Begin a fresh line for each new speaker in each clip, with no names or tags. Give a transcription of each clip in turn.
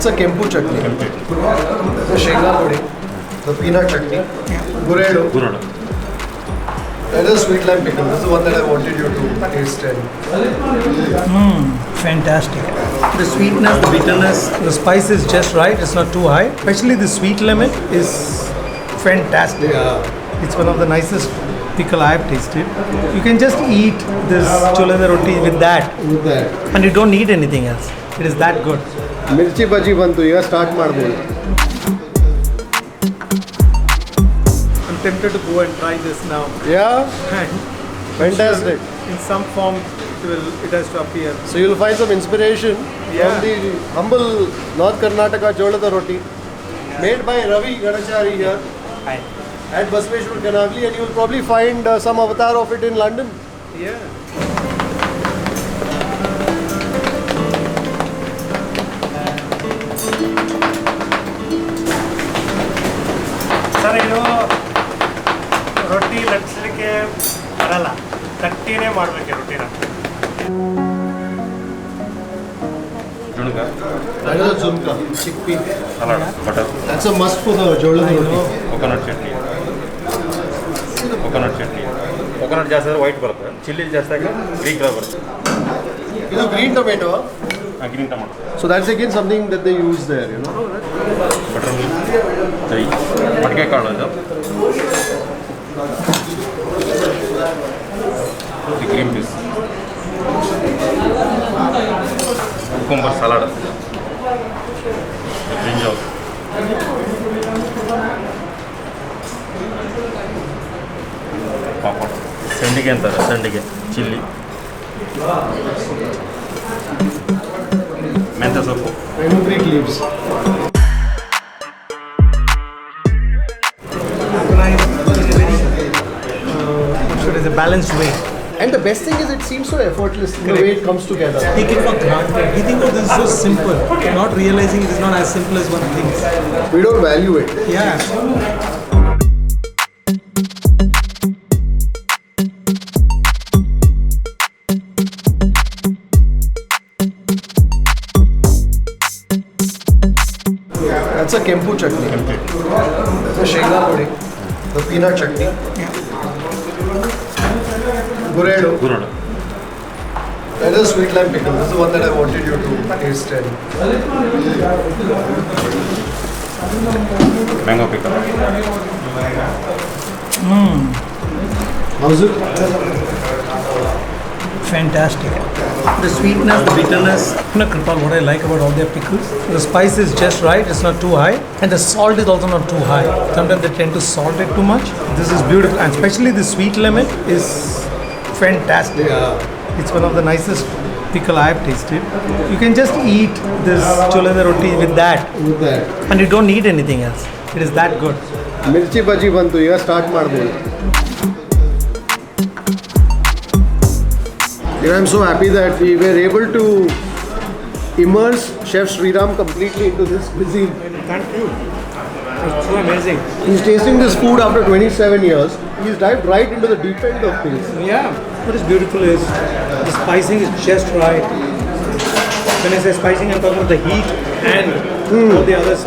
That's a kempu chutney. The shenga pudi, the peanut chutney, gurelu, and the sweet lime pickle. This is the one that I wanted you to taste.
Fantastic. The sweetness, the bitterness, the spice is just right. It's not too high. Especially the sweet lemon is fantastic.
Yeah.
It's one of the nicest pickle I have tasted. You can just eat this Jolada Rotti with that. And you don't need anything else. It is that good.
Mirchi bhaji bantu. You start madbodu.
I'm tempted to go and try this now.
Yeah. Fantastic.
In some form, it has to appear.
So you'll find some inspiration from the humble North Karnataka Jolada Rotti, made by Ravi Ganachari here at Basaveshwar Khanavali, and you'll probably find some avatar of it in London.
Yeah. Sir, roti ಲಟ್ಸ್ಲಿಕ್ಕೆ ಬರಲ್ಲ, ತಟ್ಟಿನೇ ಮಾಡಬೇಕು ರೊಟ್ಟಿನ.
Another zunka, chickpea.
Salad, butter.
That's a must for the Jolada Rotti.
Coconut chutney. Coconut ಜಾಸ್ತಿ ಆದರೆ white ಬರುತ್ತೆ. Chilli ಜಾಸ್ತಿ ಆದರೆ green color ಬರುತ್ತೆ.
This is green tomato.
Green tomato.
So that's again something that they use there, you know.
Buttermilk, dahi, ಮಡಿಕೆ ಕಾಳು ಇದು. The green peas. Cucumber salad. The brinjal. Papad ಸಂಡಿಗೆ ಅಂತಾರೆ, ಸಂಡಿಗೆ ಚಿಲ್ಲಿ, ಮೆಂತ್ಯ ಸೊಪ್ಪು,
fenugreek leaves.
It's a balanced way.
And the best thing is it seems so effortless the way it comes together.
Take it for granted. We think, oh, this is so simple. Not realizing it is not as simple as one thinks.
We don't value it.
Yeah.
That's a kempu chutney. The shenga pudi, the peanut chutney, gurelu, and the sweet lime pickle. This is the one that I wanted you to taste.
mango pickle.
How's it?
Fantastic. The sweetness, the bitterness. Kripal, what I like about all their pickles, the spice is just right. It's not too high, and the salt is also not too high. Sometimes they tend to salt it too much. This is beautiful, and especially the sweet lemon is fantastic.
Yeah.
It's one of the nicest pickle I have tasted. You can just eat this Jolada Rotti with that, and you don't need anything else. It is that good.
Mirchi bhaji bantu. You start madbodu. I'm so happy that we were able to immerse Chef Sriram completely into this cuisine.
Thank you. It's so amazing.
He's tasting this food after 27 years. He's dived right into the deep end of things.
Yeah. What is beautiful is the spicing is just right. When I say spicing, I'm talking about the heat and all the others.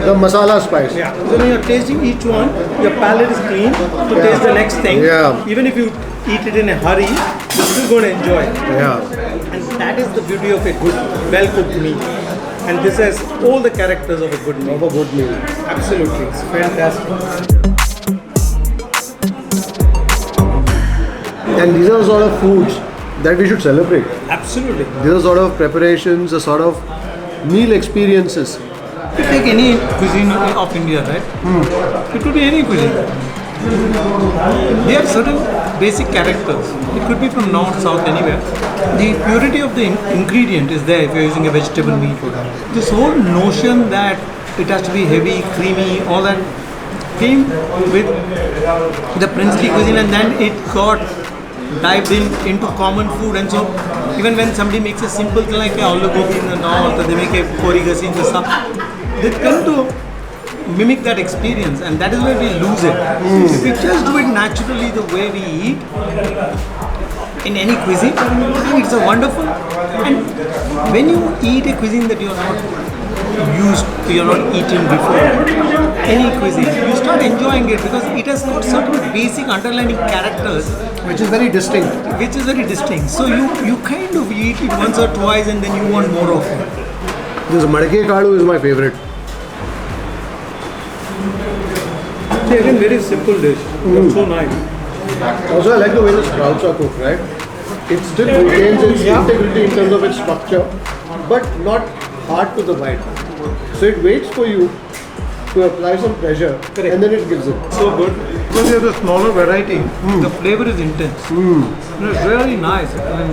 The masala spice.
Yeah. So when you're tasting each one, your palate is clean to taste the next thing.
Yeah.
Even if you eat it in a hurry, you're still going to enjoy it.
Yeah.
And that is the beauty of a good, well-cooked meal. And this has all the characters of a good meal.
Of a good meal.
Absolutely. It's fantastic.
And these are the sort of foods that we should celebrate.
Absolutely.
These are sort of preparations, the sort of meal experiences.
You take any cuisine of India, right? It could be any cuisine. They have certain basic characters. It could be from north, south, anywhere. The purity of the ingredient is there if you're using a vegetable meat. This whole notion that it has to be heavy, creamy, all that came with the princely cuisine, and then it got dived into common food. And so even when somebody makes a simple thing like a aloo gobi in the north, or they make a kori gasi in the south, they tend to mimic that experience, and that is where we lose it. If we just do it naturally the way we eat in any cuisine, it's a wonderful. And when you eat a cuisine that you're not you're not eaten before any cuisine, you start enjoying it because it has got certain basic underlying characters
Which is very distinct.
which is very distinct. So you kind of eat it once or twice and then you want more of it.
This madke kaadu is my favorite.
See, again, very simple dish, but so nice.
Also, I like the way the sprouts are cooked, right? It still retains its integrity in terms of its structure, but not hard to the bite. So it waits for you to apply some pressure, and then it gives it.
So good. Because you have a smaller variety, the flavor is intense. It's really nice. I mean,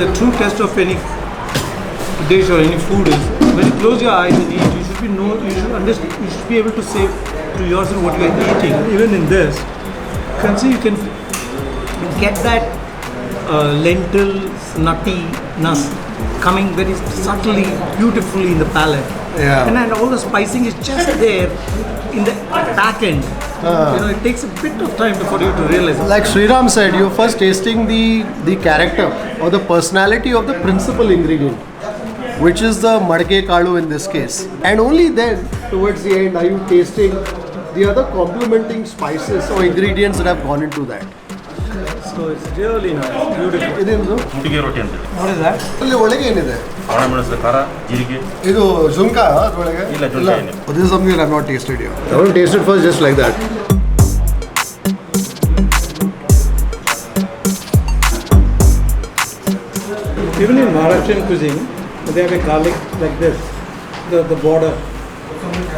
the true test of any dish or any food is when you close your eyes and eat, you should understand, you should be able to say to yourself what you are eating. Even in this, you can get that lentils, nuttiness coming very subtly, beautifully in the palate.
Yeah.
And then all the spicing is just there in the back end. It takes a bit of time for you to realize.
Like Sriram said, you're first tasting the character or the personality of the principal ingredient, which is the madke kaadu in this case. And only then, towards the end, are you tasting the other complementing spices or ingredients that have gone into that.
So it's really nice, beautiful.
ಇದೇನು
ಮುಟ್ಟಿಗೆ ರೊಟ್ಟಿ ಅಂತ ಹೇಳಿ.
What is that?
ಅಲ್ಲಿ ಒಳಗೆ ಏನಿದೆ
ಒಣಮೆಣಸು, ಖಾರ, ಜೀರಿಗೆ.
ಇದು ಜುಂಕಾ ಅದರೊಳಗೆ
ಇಲ್ಲ, ಜುಂಕಾ ಏನಿಲ್ಲ.
This is something I've not tasted here. I want to taste it first just like that.
Even in Maharashtrian cuisine, they have a garlic like this, the border.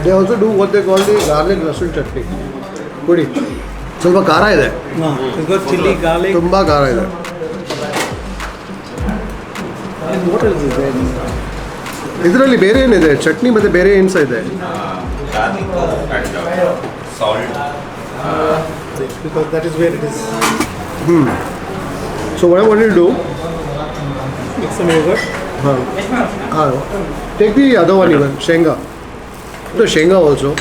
They also do what they call the garlic rasul chutney. Pudi. ಸ್ವಲ್ಪ ಖಾರ ಇದೆ.
It's got chili, garlic.
ತುಂಬಾ ಖಾರ ಇದೆ.
And what else is there?
ಇದರಲ್ಲಿ ಬೇರೆ ಏನಿದೆ? ಚಟ್ನಿ ಮತ್ತೆ ಬೇರೆ ಏನು ಸಹ ಇದೆ?
Salt.
Because that is where it is.
So what I want you to do,
Mix some yogurt.
take the other one even, shenga. The shenga also.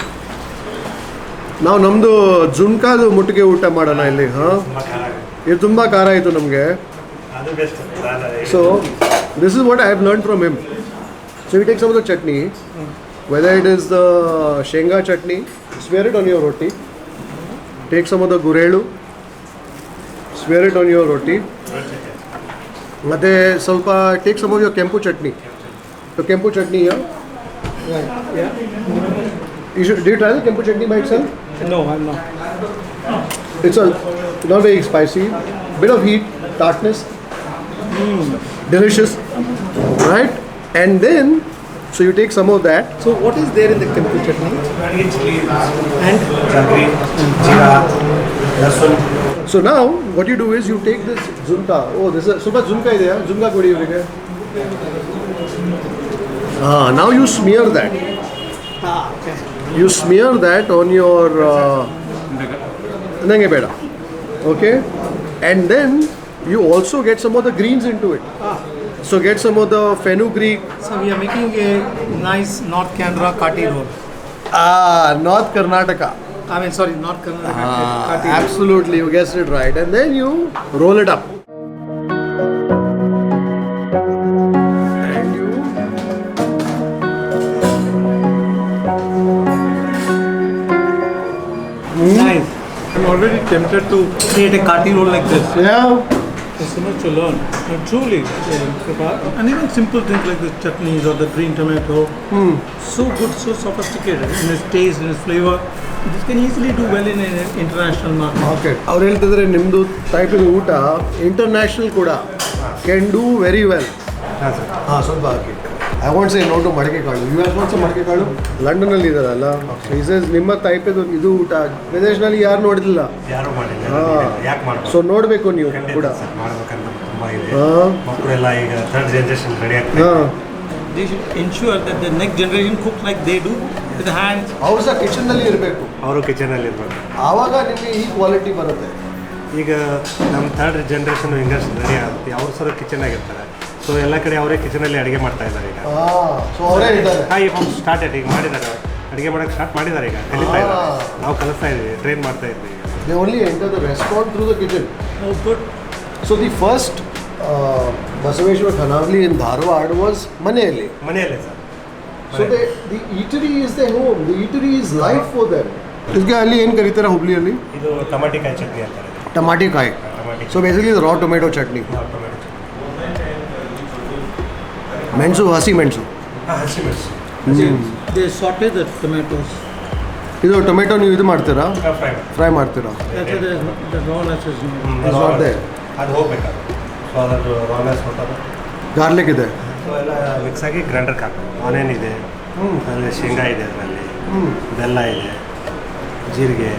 ನಾವು ನಮ್ಮದು ಜುನ್ಕಾದು ಮುಟ್ಟಿಗೆ ಊಟ ಮಾಡೋಣ ಇಲ್ಲಿ ಇದು ತುಂಬ ಖಾರ ಆಯಿತು ನಮಗೆ so this is what I have learn from him so you take some of the chutney whether it is the shenga chutney swear it on your roti take some of the gurellu swear it on your roti ಮತ್ತು ಸ್ವಲ್ಪ take some of your ಕೆಂಪು ಚಟ್ನಿ ಕೆಂಪು chutney You should, do you try the kempu chutney by itself?
No, I'm not.
It's not very spicy, bit of heat, tartness, delicious, right? And then, so you take some of that.
So what is there in the kempu chutney? And
So now, what you do is you take this zunka. Oh, this is super zunka idea. Zunka kodi ivrige. Now you smear that.
Okay.
You smear that on your nange beda. Okay? And then you also get some of the greens into it. So get some of the fenugreek.
So we are making a nice North Canara kati roll.
North Karnataka.
I mean, sorry, North Karnataka kati.
Absolutely, you guessed it right. And then you roll it up. And you
Nice. I'm already tempted to create a kati roll like this.
yeah.
There's so much to learn. And truly, Kripal, and even simple things like the chutneys or the green tomato, so good, so sophisticated in its taste, in its flavor. This can easily do well in an international market.
Okay ಅವ್ರು ಹೇಳ್ತಿದ್ರೆ ನಿಮ್ಮದು type ಇದು ಊಟ international ಕೂಡ can do very well ಸ್ವಲ್ಪ ಹಾಕಿ I want say no to madike kaalu you have want ಮಡಿಕೆ ಕಾಳು ಲಂಡನಲ್ಲಿ ಇದಾರಲ್ಲ ಈಸಸ್ ನಿಮ್ಮ ಟೈಪ್ ಇದು ಊಟ ವಿದೇಶದಲ್ಲಿ ಯಾರು ನೋಡಿದಿಲ್ಲ ಸೊ ನೋಡಬೇಕು ನೀವು ಕೂಡ
ಮಕ್ಕಳೆಲ್ಲ ಈಗ ಥರ್ಡ್ ಜನರೇಷನ್ ರೆಡಿ ಆಗ್ತದೆ
They should ensure that the next generation cooks like they do with the hands.
ಅವ್ರು ಸಹ ಕಿಚನ್ನಲ್ಲಿ ಇರಬೇಕು
ಅವರು ಕಿಚನಲ್ಲಿ ಇರ್ಬೇಕು
ಆವಾಗ ನಿಮಗೆ ಈ ಕ್ವಾಲಿಟಿ ಬರುತ್ತೆ
ಈಗ ನಮ್ಮ ಥರ್ಡ್ ಜನರೇಷನ್ ಹಿಂಗರ್ಸ್ ರೆಡಿ ಆಗುತ್ತೆ ಅವ್ರು ಸಹ ಕಿಚನಾಗಿರ್ತಾರೆ ಸೊ ಎಲ್ಲ ಕಡೆ ಅವರೇ ಕಿಚನಲ್ಲಿ ಅಡುಗೆ ಮಾಡ್ತಾ ಇದ್ದಾರೆ ಈಗ
ಸೊ ಅವರೇ ಇದ್ದಾರೆ
ಈಗ ಸ್ಟಾರ್ಟ್ ಆಯ್ತು ಈಗ ಮಾಡಿದ್ದಾರೆ ಅಡುಗೆ ಮಾಡೋಕ್ಕೆ ಸ್ಟಾರ್ಟ್ ಮಾಡಿದ್ದಾರೆ ಈಗ ಕಲಿತಾ ಇದ್ದಾರೆ ನಾವು ಕಲಿಸ್ತಾ ಇದ್ದೀವಿ ಟ್ರೈನ್ ಮಾಡ್ತಾ ಇದ್ವಿ
they only enter the restaurant through the kitchen
Oh, good.
So the first Basaveshwar Khanavali in Dharwad was ಮನೆಯಲ್ಲಿ
ಮನೆಯಲ್ಲೇ sir
So the eatery is their home. The eatery is life for them. इसके ಅಲ್ಲಿ ಏನು ಕರೀತಾರೆ ಹುಬ್ಳಿಯಲ್ಲಿ?
ಇದು ಟಮಾಟಿಕಾಯಿ ಚಟ್ನಿ ಅಂತಾರೆ.
ಟಮಾಟಿಕಾಯಿ. So basically the raw tomato chutney. ಮೆಣಸು ಹಸಿ ಮೆಣಸು.
ಹಸಿ ಮೆಣಸು.
They saute the tomatoes.
ಇದು ಟೊಮೆಟೊ ನೀವು ಇದು ಮಾಡ್ತೀರಾ? ಫ್ರೈ ಮಾಡ್ತೀರಾ?
The rawness is
not there.
ಅದು ಹೋಗ್ಬೇಕು. ಸೊ ಅದರ ರಾನೆಸ್ ಹೊರಟೋದು.
ಗಾರ್ಲಿಕ್ ಇದೆ.
ಸೊ ಎಲ್ಲ ಮಿಕ್ಸ್ ಆಗಿ ಗ್ರೈಂಡರ್ಗೆ ಹಾಕೋದು. ಆನಿಯನ್ ಇದೆ, ಆಮೇಲೆ ಶೇಂಗಾ ಇದೆ ಅದರಲ್ಲಿ, ಬೆಲ್ಲ ಇದೆ, ಜೀರಿಗೆ,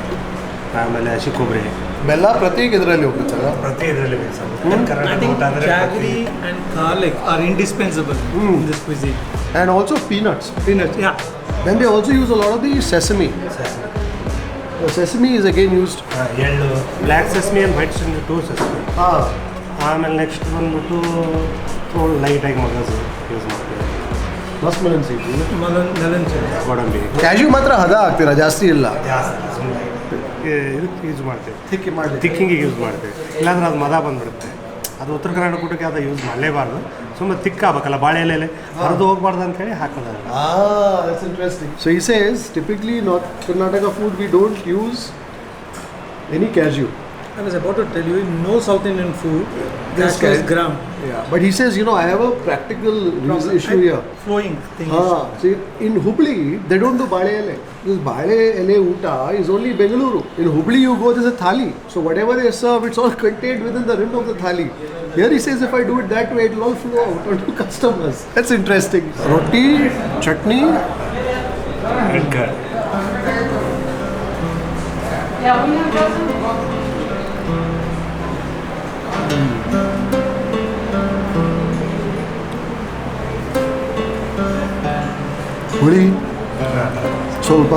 ಆಮೇಲೆ ಹಸಿ ಕೊಬ್ಬರಿ.
ಬೆಲ್ಲ ಪ್ರತಿ ಇದರಲ್ಲಿ ಹೋಗುತ್ತಲ್ಲ?
ಪ್ರತಿ ಇದರಲ್ಲಿ ಮಿಕ್ಸ್ ಆಗುತ್ತೆ.
I think jaggery and garlic are indispensable in this cuisine.
And also peanuts.
Peanuts, yeah.
Then they also use a lot of the sesame. The sesame is again used.
ಎಳ್ಳು, ಬ್ಲ್ಯಾಕ್ ಸೆಸ್ಮಿ ಆ್ಯಂಡ್ ವೈಟ್ ಸೆಸ್ಮಿ, 2 ಸೆಸ್ಮಿ. ಆಮೇಲೆ next ಬಂದ್ಬಿಟ್ಟು ಲೈಟಾಗಿ ಮಗಜು use ಮಾಡ್ತೀವಿ.
ಮಸ್ತ್ melon seed.
Melon seed.
ಗೋಡಂಬಿ.
Cashew ಮಾತ್ರ ಹದ ಹಾಕ್ತೀರಾ, ಜಾಸ್ತಿ ಇಲ್ಲ?
ಇದಕ್ಕೆ ಯೂಸ್ ಮಾಡ್ತೀವಿ.
ಮಾಡಿ
ತಿಕ್ಕಿಂಗಿಗೆ ಯೂಸ್ ಮಾಡ್ತೀವಿ. ಇಲ್ಲಾಂದ್ರೆ ಅದು ಮದ ಬಂದ್ಬಿಡುತ್ತೆ. ಅದು ಉತ್ತರ ಕರ್ನಾಟಕ ಊಟಕ್ಕೆ ಅದು ಯೂಸ್ ಮಾಡಲೇಬಾರ್ದು. ಸುಮ್ಮನೆ ತಿಕ್ಕಾಗಬೇಕಲ್ಲ, ಬಾಳೆ ಎಲೆಯಲ್ಲಿ ಹರಿದು ಹೋಗ್ಬಾರ್ದು ಅಂತೇಳಿ ಹಾಕೋದು.
That's interesting. So he says, typically North Karnataka food we don't use any cashew.
I was about to tell you, no South Indian food, cashew is gram.
Yeah, but he says, I have a practical issue here.
Flowing thing.
See, in Hubli, they don't do bale ele. This bale ele oota is only Bengaluru. In Hubli, you go, there's a thali. So whatever they serve, it's all contained within the rim of the thali. Here he says, if I do it that way, it will all flow out onto customers. That's interesting. Roti, chutney,
red curd.
ಹುಳಿ ಸ್ವಲ್ಪ.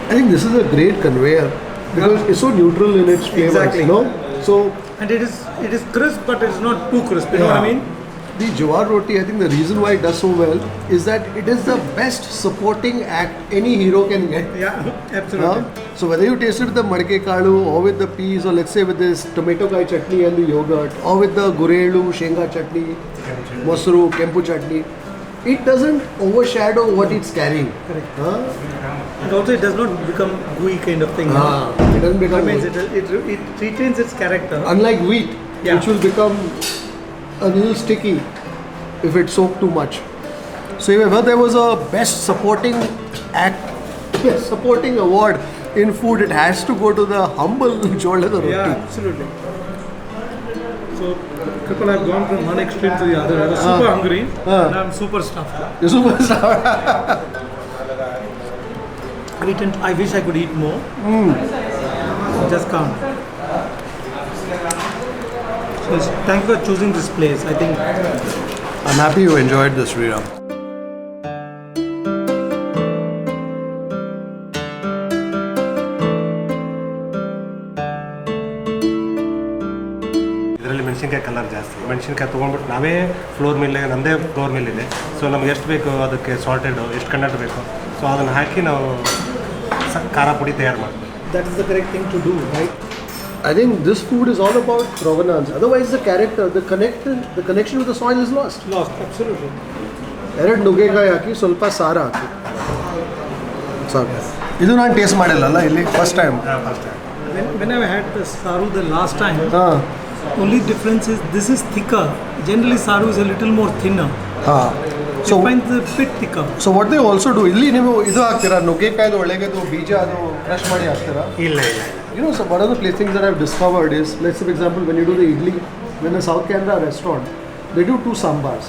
I think this is a great conveyor because it's so neutral in its flavors.
Exactly.
No? So
And it is crisp, but it's not too crisp. You know what I mean?
the jowar roti, I think the reason why it does so well is that it is the best supporting act any hero can get.
Yeah, absolutely.
So whether you taste it with the madke kalu or with the peas, or let's say with this tomato kai chutney and the yogurt, or with the gurelu, shenga chutney, mosru, kempu chutney, it doesn't overshadow what it's carrying.
Correct. And also it does not become gooey kind of thing.
It doesn't become.
That means it retains its character.
Unlike wheat,
Yeah.
which will become a little sticky if it's soaked too much. So if ever there was a best supporting award in food, it has to go to the humble Jolada Rotti.
Yeah, absolutely. So, Kripal, I've gone from one extreme to the other. I was super hungry and I'm super stuffed.
You're superstar.
I wish I could eat more. Just can't. So, thank you for choosing this place. I think
I'm happy you enjoyed this, Sriram.
ಇದರಲ್ಲಿ ಮೆಣಸಿನ್ಕಾಯಿ colour ಜಾಸ್ತಿ. ಮೆಣಸಿನ್ಕಾಯಿ ತೊಗೊಂಡ್ಬಿಟ್ಟು ನಾವೇ floor mill, ನಮ್ಮದೇ floor mill ಇದೆ. So ನಮ್ಗೆ ಎಷ್ಟು ಬೇಕು ಅದಕ್ಕೆ ಸಾಲ್ಟೆಡ್ ಎಷ್ಟು ಕಂಡಕ್ಟ್ ಬೇಕು, ಸೊ ಅದನ್ನು ಹಾಕಿ ನಾವು ಖಾರ ಪುಡಿ ತಯಾರು ಮಾಡ್ತೀವಿ.
that is the correct thing to do, right?
I think this food is all about provenance. Otherwise, the character, the connection with the soil is lost.
Lost, absolutely.
ಎರಡು ನುಗ್ಗೆಕಾಯಿ ಹಾಕಿ ಸ್ವಲ್ಪ ಸಾರ ಹಾಕಿ ಸಾಕು. ಇದು ನಾನು ಟೇಸ್ಟ್ ಮಾಡಿಲ್ಲಲ್ಲ ಇಲ್ಲಿ first time.
When I had the saaru the last time, only difference is this is thicker. Generally, saaru is a little more thinner.
So
I find it a bit thicker.
So what they also do, ಇಲ್ಲಿ ನೀವು ಇದು ಹಾಕ್ತೀರಾ, ನುಗ್ಗೆಕಾಯ್ದು ಒಳಗೆದು ಬೀಜ ಅದು crush ಮಾಡಿ ಹಾಕ್ತೀರಾ?
ಇಲ್ಲ.
So one of the things that I've discovered is, let's say for example, when you do the idli, when a South Canada restaurant, they do 2 sambars.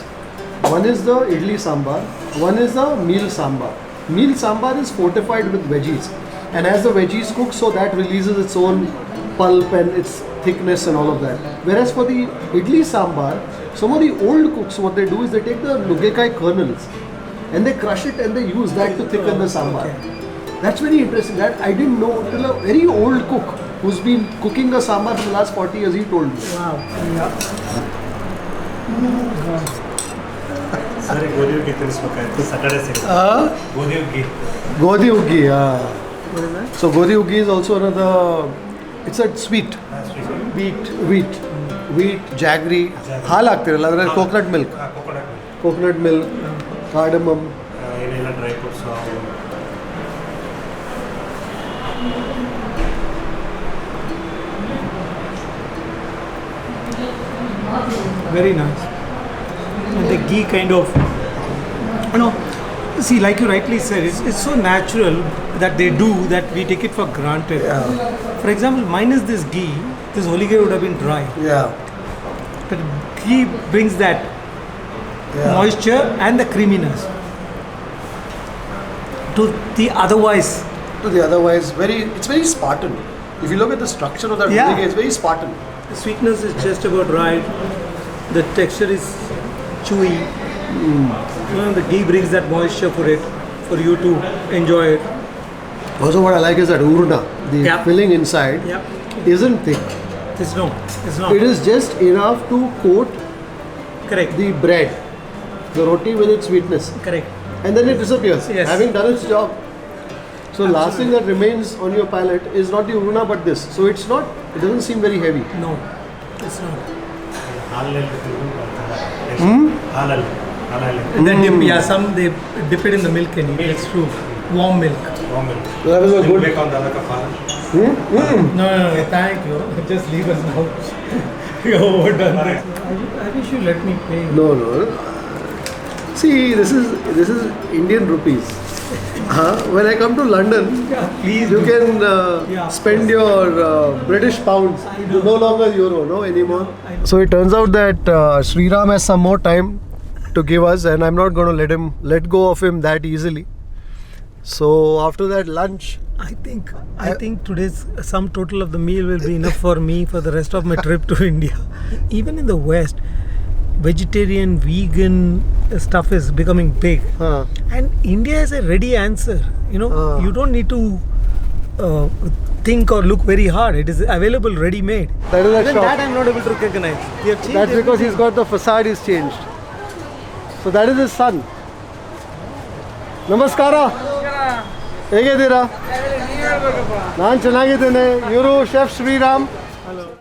One is the idli sambar, one is the meal sambar. Meal sambar is fortified with veggies, and as the veggies cook, so that releases its own pulp and its thickness and all of that. Whereas for the idli sambar, some of the old cooks, what they do is they take the nugekai kernels and they crush it and they use that to thicken the sambar. That's very interesting. That I didn't know till a very old cook who's been cooking a sambar for the last 40 years, he told me.
Wow. Yeah.
ಸರಿ, ಗೋಧಿ ಹುಗ್ಗಿ ತಿನ್ನಿಸ್ಬೇಕಾಯ್ತು Saturday ಸಿಗುತ್ತೆ. ಗೋಧಿ ಹುಗ್ಗಿ.
Godhi uggi, yeah.
What is that?
So Godhi uggi is also another, it's a sweet. Wheat, jaggery. ಹಾಲು ಹಾಕ್ತಿರಲ್ಲ ಅದರಲ್ಲಿ coconut milk.
Coconut milk.
coconut milk, cardamom.
ಏನೆಲ್ಲ dry fruits
Very nice. And the ghee kind of, see, like you rightly said, it's so natural that they do that we take it for granted. For example, minus this ghee, this holy ghee would have been dry.
Yeah.
But ghee brings that moisture and the creaminess to the otherwise.
It's very Spartan. If you look at the structure of that
Yeah.
holy ghee, it's very Spartan.
The sweetness is just about right. The texture is chewy. The ghee brings that moisture for it, for you to enjoy it.
Also, what I like is that urna, the filling inside, isn't thick.
It's not.
It is just enough to coat
Correct.
the bread, the roti with its sweetness,
Correct.
and then it disappears,
Yes.
having done its job. So last thing that remains on your palate is not the urna but this. So it doesn't seem very heavy.
No, it's not.
ಹಾಲಲ್ಲಿ ಹಾಲಲ್ಲಿ
Then some they dip it in the milk and eat. It's true. Warm milk.
That was a good.
ಬೇಕು ಅಂತ ಅದಕ್ಕೆ ಪಾಲ
No, thank you. Just leave us now. You're overdone this. I wish you let me pay.
No. See, this is Indian rupees. When I come to London,
Please
you
do.
can spend
Yes.
your British pounds. No longer euro, no anymore.
I know.
So it turns out that Sriram has some more time to give us, and I'm not going to let go of him that easily. So after that lunch,
I think today's sum total of the meal will be enough for me for the rest of my trip to India. Even in the West, vegetarian, vegan stuff is becoming big, and India has a ready answer. You don't need to think or look very hard. It is available, ready made.
that is a
Even
shop.
that I'm not able to recognize. They have changed
That's because he's
everything.
got the facade is changed. So that is his son. Namaskara. ಹೇಗಿದ್ದೀರಾ? ನಾನು ಚೆನ್ನಾಗಿದ್ದೇನೆ. ಇವರು chef Shriram.